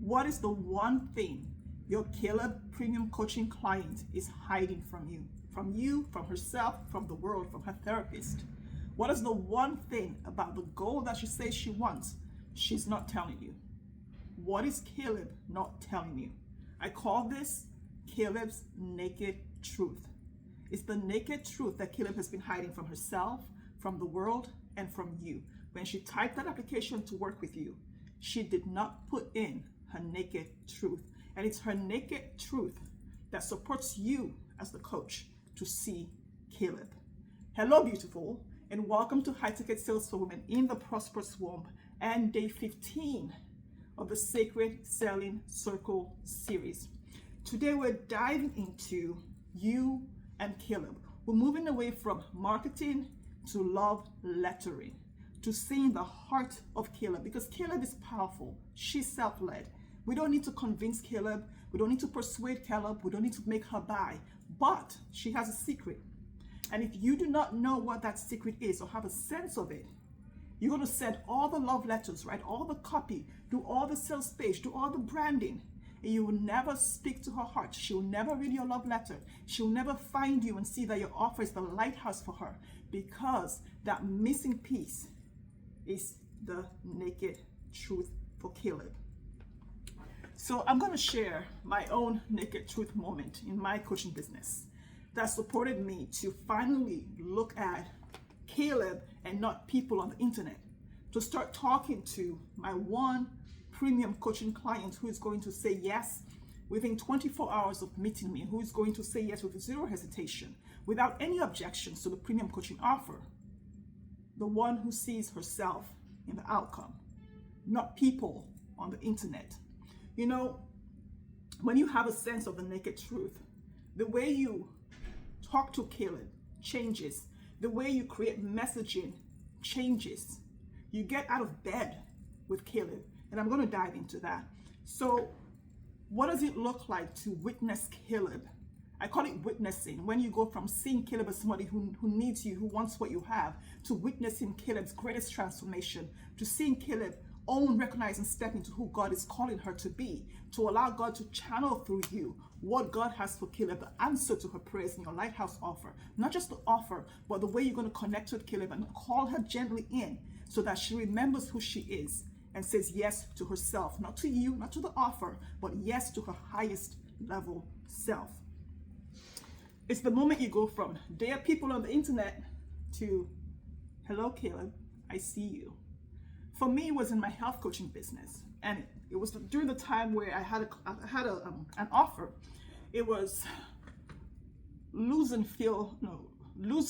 What is the one thing your Caleb Premium Coaching client is hiding from you? From herself, from the world, from her therapist? What is the one thing about the goal that she says she wants she's not telling you? What is Caleb not telling you? I call this Caleb's naked truth. It's the naked truth that Caleb has been hiding from herself, from the world, and from you. When she typed that application to work with you, she did not put in her naked truth. And it's her naked truth that supports you as the coach to see Caleb. Hello, beautiful, and welcome to High-Ticket Sales for Women in the Prosperous Womb and day 15 of the Sacred Selling Circle series. Today, we're diving into you and Caleb. We're moving away from marketing to love lettering, to seeing the heart of Caleb, because Caleb is powerful. She's self-led. We don't need to convince Caleb. We don't need to persuade Caleb. We don't need to make her buy. But she has a secret. And if you do not know what that secret is or have a sense of it, you're going to send all the love letters, write all the copy, do all the sales page, do all the branding, and you will never speak to her heart. She will never read your love letter. She will never find you and see that your offer is the lighthouse for her, because that missing piece is the naked truth for Caleb. So I'm going to share my own naked truth moment in my coaching business that supported me to finally look at Caleb and not people on the internet, to start talking to my one premium coaching client who is going to say yes within 24 hours of meeting me, who is going to say yes with zero hesitation, without any objections to the premium coaching offer. The one who sees herself in the outcome, not people on the internet. You know, when you have a sense of the naked truth, the way you talk to Caleb changes. The way you create messaging changes. You get out of bed with Caleb, and I'm going to dive into that. So what does it look like to witness Caleb? I call it witnessing. When you go from seeing Caleb as somebody who needs you, who wants what you have, to witnessing Caleb's greatest transformation, to seeing Caleb own, recognize, and step into who God is calling her to be, to allow God to channel through you what God has for Caleb, the answer to her prayers in your lighthouse offer. Not just the offer, but the way you're going to connect with Caleb and call her gently in so that she remembers who she is and says yes to herself, not to you, not to the offer, but yes to her highest level self. It's the moment you go from there are people on the internet to hello, Caleb, I see you. For me, it was in my health coaching business, and it was during the time where I had an offer. It was lose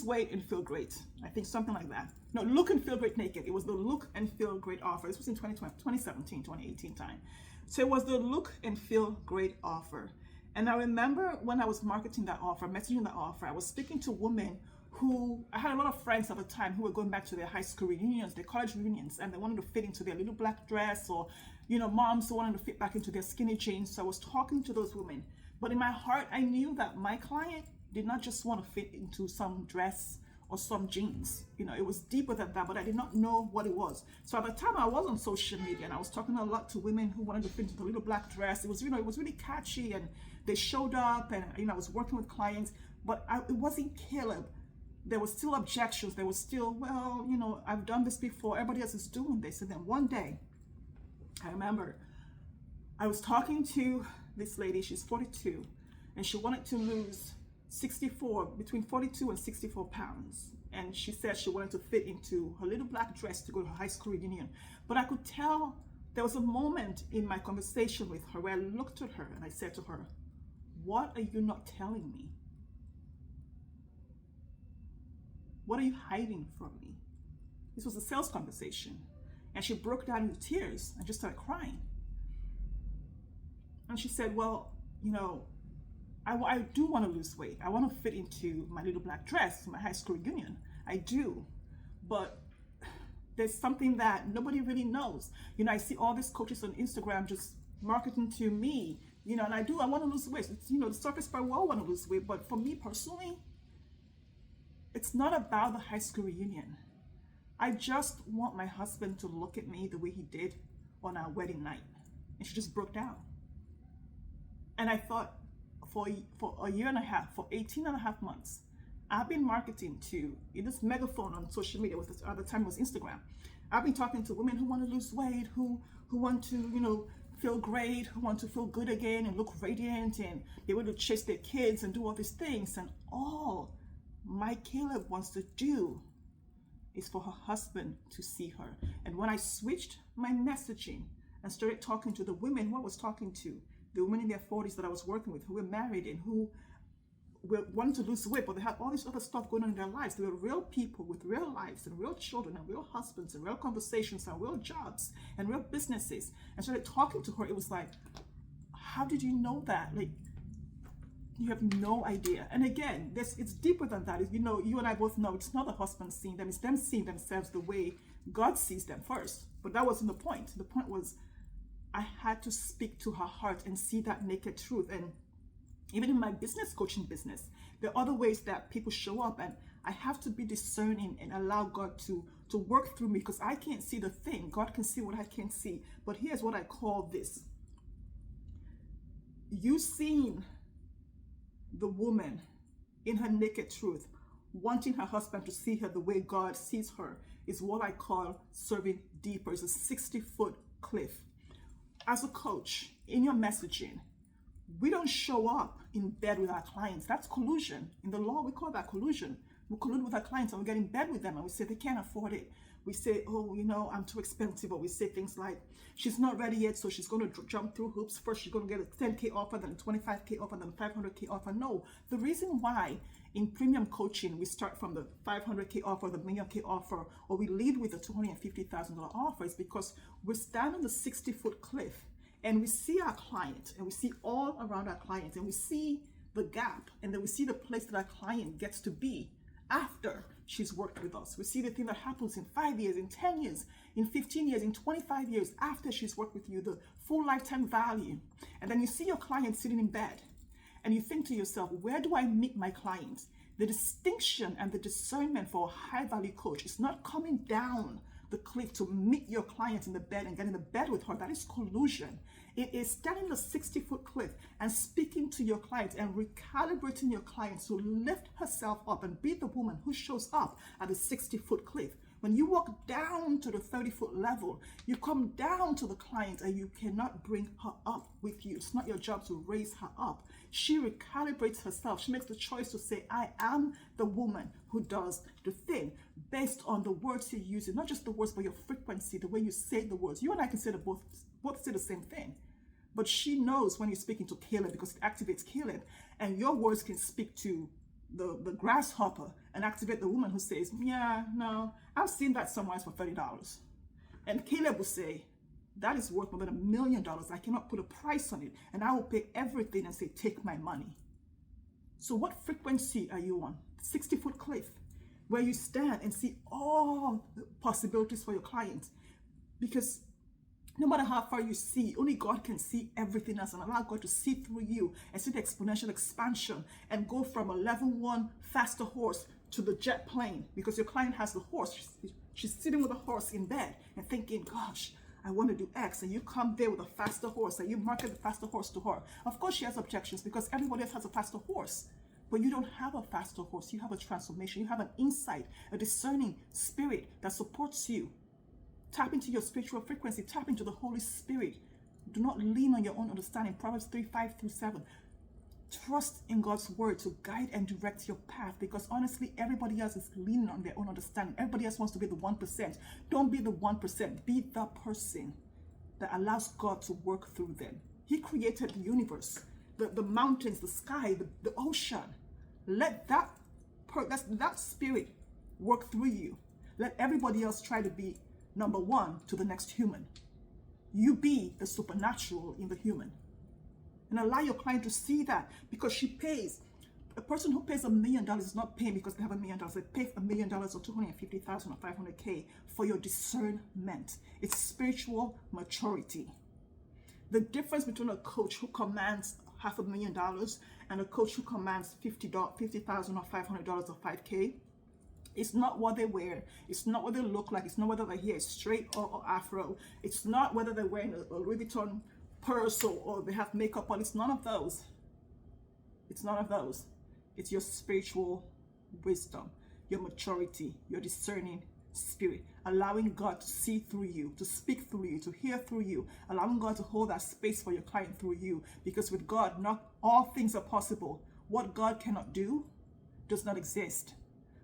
weight and feel great. I think something like that. No, look and feel great naked. It was the look and feel great offer. This was in 2017, 2018 time. So it was the look and feel great offer. And I remember when I was marketing that offer, messaging that offer, I was speaking to women who, I had a lot of friends at the time who were going back to their high school reunions, their college reunions, and they wanted to fit into their little black dress, or, you know, moms who wanted to fit back into their skinny jeans. So I was talking to those women. But in my heart, I knew that my client did not just want to fit into some dress or some jeans. You know, it was deeper than that, but I did not know what it was. So at the time I was on social media and I was talking a lot to women who wanted to fit into the little black dress. It was, you know, it was really catchy, and they showed up, and, you know, I was working with clients, but it wasn't Caleb. There were still objections. There was still, well, you know, I've done this before. Everybody else is doing this. And then one day, I remember I was talking to this lady. She's 42, and she wanted to lose between 42 and 64 pounds. And she said she wanted to fit into her little black dress to go to her high school reunion. But I could tell there was a moment in my conversation with her where I looked at her and I said to her, what are you not telling me? What are you hiding from me? This was a sales conversation. And she broke down into tears and just started crying. And she said, well, you know, I do want to lose weight. I want to fit into my little black dress, my high school reunion. I do. But there's something that nobody really knows. You know, I see all these coaches on Instagram just marketing to me, you know, and I want to lose weight. It's, you know, the surface part, we all want to lose weight. But for me personally, it's not about the high school reunion. I just want my husband to look at me the way he did on our wedding night. and she just broke down. And I thought, for a year and a half, for 18 and a half months, I've been marketing to this megaphone on social media. At the time it was Instagram. I've been talking to women who want to lose weight, who want to, feel great, who want to feel good again and look radiant and be able to chase their kids and do all these things. And all my Caleb wants to do is for her husband to see her. And when I switched my messaging and started talking to the women who I was talking to, the women in their 40s that I was working with, who were married and who were wanting to lose weight, but they had all this other stuff going on in their lives. They were real people with real lives and real children and real husbands and real conversations and real jobs and real businesses. And started talking to her. It was like, how did you know that? Like, you have no idea. And again, it's deeper than that. You and I both know it's not the husband seeing them, it's them seeing themselves the way God sees them first. But that wasn't the point. The point was, I had to speak to her heart and see that naked truth. And even in my business coaching business, there are other ways that people show up, and I have to be discerning and allow God to work through me, because I can't see the thing. God can see what I can't see. But here's what I call this. You seeing the woman in her naked truth, wanting her husband to see her the way God sees her, is what I call serving deeper. It's a 60-foot cliff. As a coach, in your messaging, we don't show up in bed with our clients. That's collusion. In the law, we call that collusion. We collude with our clients and we get in bed with them and we say they can't afford it. We say, oh, I'm too expensive. Or we say things like, she's not ready yet, so she's going to jump through hoops. First, she's going to get a 10K offer, then a 25K offer, then a 500K offer. No, the reason why in premium coaching, we start from the 500K offer, the million-K offer, or we lead with a $250,000 offer is because we stand on the 60-foot cliff and we see our client and we see all around our clients and we see the gap, and then we see the place that our client gets to be after she's worked with us. We see the thing that happens in 5 years, in 10 years, in 15 years, in 25 years after she's worked with you, the full lifetime value. And then you see your client sitting in bed and you think to yourself, where do I meet my clients? The distinction and the discernment for a high value coach is not coming down the cliff to meet your client in the bed and get in the bed with her. That is collusion. It is standing the 60-foot cliff and speaking to your clients and recalibrating your clients to lift herself up and be the woman who shows up at the 60-foot cliff. When you walk down to the 30-foot level, you come down to the client and you cannot bring her up with you. It's not your job to raise her up. She recalibrates herself. She makes the choice to say, I am the woman who does the thing based on the words you're using, not just the words, but your frequency, the way you say the words. You and I can say that both say the same thing. But she knows when you're speaking to Caleb because it activates Caleb, and your words can speak to the grasshopper and activate the woman who says, yeah, no, I've seen that somewhere for $30. And Caleb will say, that is worth more than $1 million. I cannot put a price on it. And I will pay everything and say, take my money. So what frequency are you on? 60-foot cliff, where you stand and see all the possibilities for your client. Because no matter how far you see, only God can see everything else, and allow God to see through you and see the exponential expansion and go from a level 1 faster horse to the jet plane, because your client has the horse. She's sitting with a horse in bed and thinking, gosh, I want to do X, and you come there with a faster horse and you market the faster horse to her. Of course she has objections because everybody else has a faster horse, but you don't have a faster horse. You have a transformation. You have an insight, a discerning spirit that supports you. Tap into your spiritual frequency. Tap into the Holy Spirit. Do not lean on your own understanding. Proverbs 3:5-7. Trust in God's word to guide and direct your path, because honestly, everybody else is leaning on their own understanding. Everybody else wants to be the 1%. Don't be the 1%. Be the person that allows God to work through them. He created the universe, the mountains, the sky, the ocean. Let that spirit work through you. Let everybody else try to be number one to the next human. You be the supernatural in the human. And allow your client to see that, because she pays. A person who pays $1 million is not paying because they have $1 million. They pay $1 million or $250,000 or $500K for your discernment. It's spiritual maturity. The difference between a coach who commands $500,000 and a coach who commands $50,000 or $500 or $5K, it's not what they wear. It's not what they look like. It's not whether their hair is straight or afro. It's not whether they're wearing a Louis Vuitton purse or they have makeup on. It's none of those. It's none of those. It's your spiritual wisdom, your maturity, your discerning spirit, allowing God to see through you, to speak through you, to hear through you, allowing God to hold that space for your client through you. Because with God, not all things are possible. What God cannot do does not exist.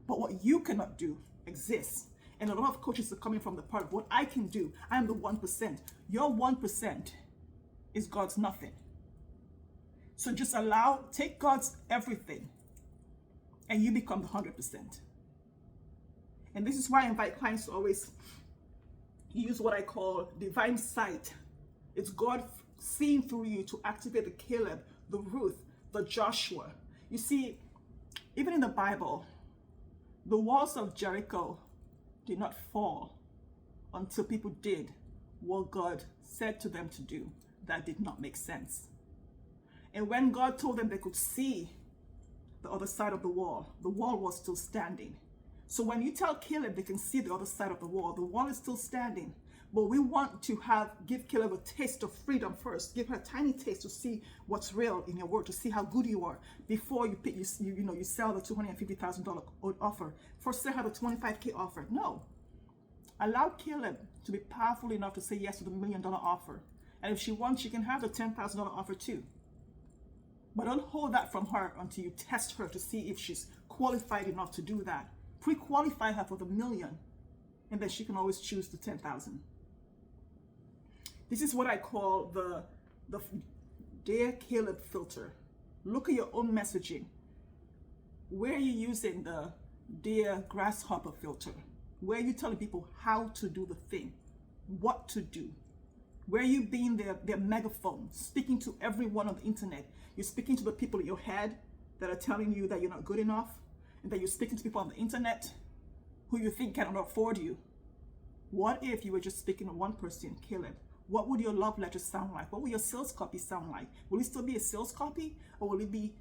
But what you cannot do exists. And a lot of coaches are coming from the part of what I can do. I am the 1%. Your 1% is God's nothing. So just take God's everything, and you become the 100%. And this is why I invite clients to always use what I call divine sight. It's God seeing through you to activate the Caleb, the Ruth, the Joshua. You see, even in the Bible, the walls of Jericho did not fall until people did what God said to them to do. That did not make sense. And when God told them they could see the other side of the wall was still standing. So when you tell Caleb they can see the other side of the wall is still standing. But we want to give Caleb a taste of freedom first. Give her a tiny taste to see what's real in your word, to see how good you are before you sell the $250,000 offer. First, sell her the $25K offer. No. Allow Caleb to be powerful enough to say yes to the $1 million offer. And if she wants, she can have the $10,000 offer too. But don't hold that from her until you test her to see if she's qualified enough to do that. Pre-qualify her for the $1 million, and then she can always choose the $10,000. This is what I call the Dear Caleb filter. Look at your own messaging. Where are you using the Dear Grasshopper filter? Where are you telling people how to do the thing, what to do? Where are you being their megaphone, speaking to everyone on the internet? You're speaking to the people in your head that are telling you that you're not good enough, and that you're speaking to people on the internet who you think cannot afford you. What if you were just speaking to one person, Caleb? What would your love letter sound like? What will your sales copy sound like? Will it still be a sales copy, or will it be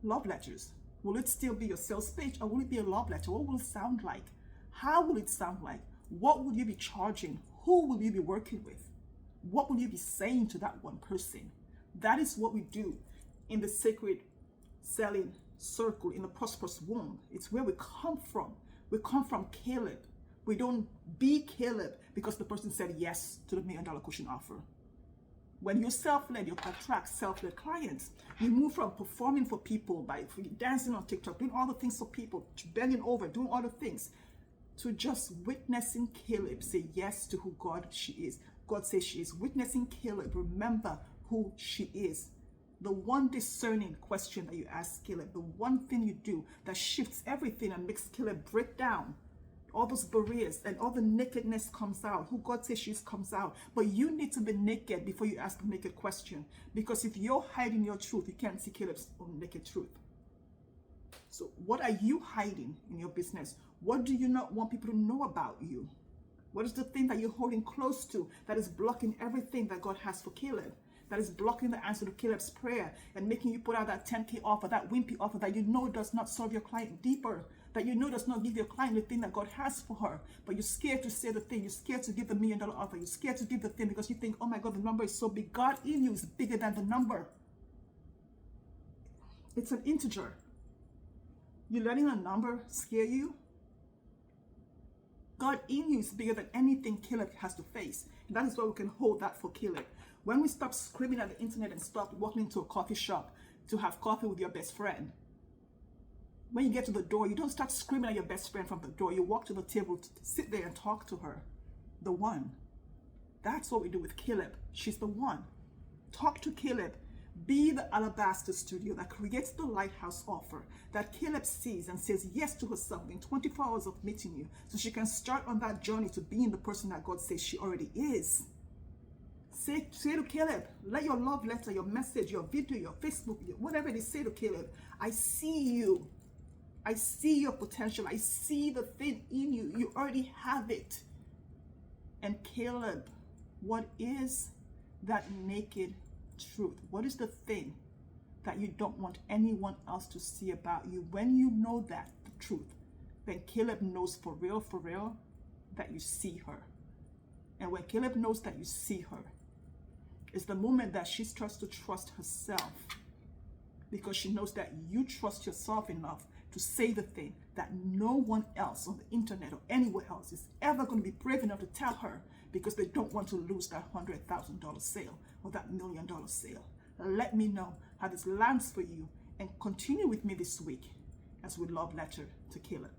love letters? Will it still be your sales page, or will it be a love letter? What will it sound like? How will it sound like? What will you be charging? Who will you be working with? What will you be saying to that one person? That is what we do in the sacred selling circle, in the prosperous womb. It's where we come from. We come from Caleb. We don't be Caleb because the person said yes to the $1 million coaching offer. When you're self-led, you attract self-led clients. You move from performing for people by dancing on TikTok, doing all the things for people, to bending over, doing all the things, to just witnessing Caleb say yes to who God says she is. Witnessing Caleb remember who she is. The one discerning question that you ask Caleb, the one thing you do that shifts everything and makes Caleb break down all those barriers, and all the nakedness comes out. Who God says she is comes out. But you need to be naked before you ask a naked question. Because if you're hiding your truth, you can't see Caleb's own naked truth. So what are you hiding in your business? What do you not want people to know about you? What is the thing that you're holding close to that is blocking everything that God has for Caleb? That is blocking the answer to Caleb's prayer and making you put out that 10K offer, that wimpy offer that you know does not serve your client deeper, that you know does not give your client the thing that God has for her. But you're scared to say the thing. You're scared to give the $1 million offer. You're scared to give the thing because you think, oh my God, the number is so big. God in you is bigger than the number. It's an integer. You're letting a number scare you? God in you is bigger than anything Caleb has to face. And that is why we can hold that for Caleb. When we stop screaming at the internet and stop walking into a coffee shop to have coffee with your best friend, when you get to the door, you don't start screaming at your best friend from the door. You walk to the table to sit there and talk to her. The one. That's what we do with Caleb. She's the one. Talk to Caleb. Be the alabaster studio that creates the lighthouse offer that Caleb sees and says yes to herself in 24 hours of meeting you, so she can start on that journey to being the person that God says she already is. Say to Caleb, let your love letter, your message, your video, your Facebook, whatever it is, say to Caleb, I see you. I see your potential. I see the thing in you. You already have it. And Caleb, what is that naked truth? What is the thing that you don't want anyone else to see about you? When you know that, the truth, then Caleb knows for real, that you see her. And when Caleb knows that you see her, It's the moment that she starts to trust herself, because she knows that you trust yourself enough to say the thing that no one else on the internet or anywhere else is ever going to be brave enough to tell her, because they don't want to lose that $100,000 sale or that $1 million sale. Let me know how this lands for you, and continue with me this week as we love letter to Caleb.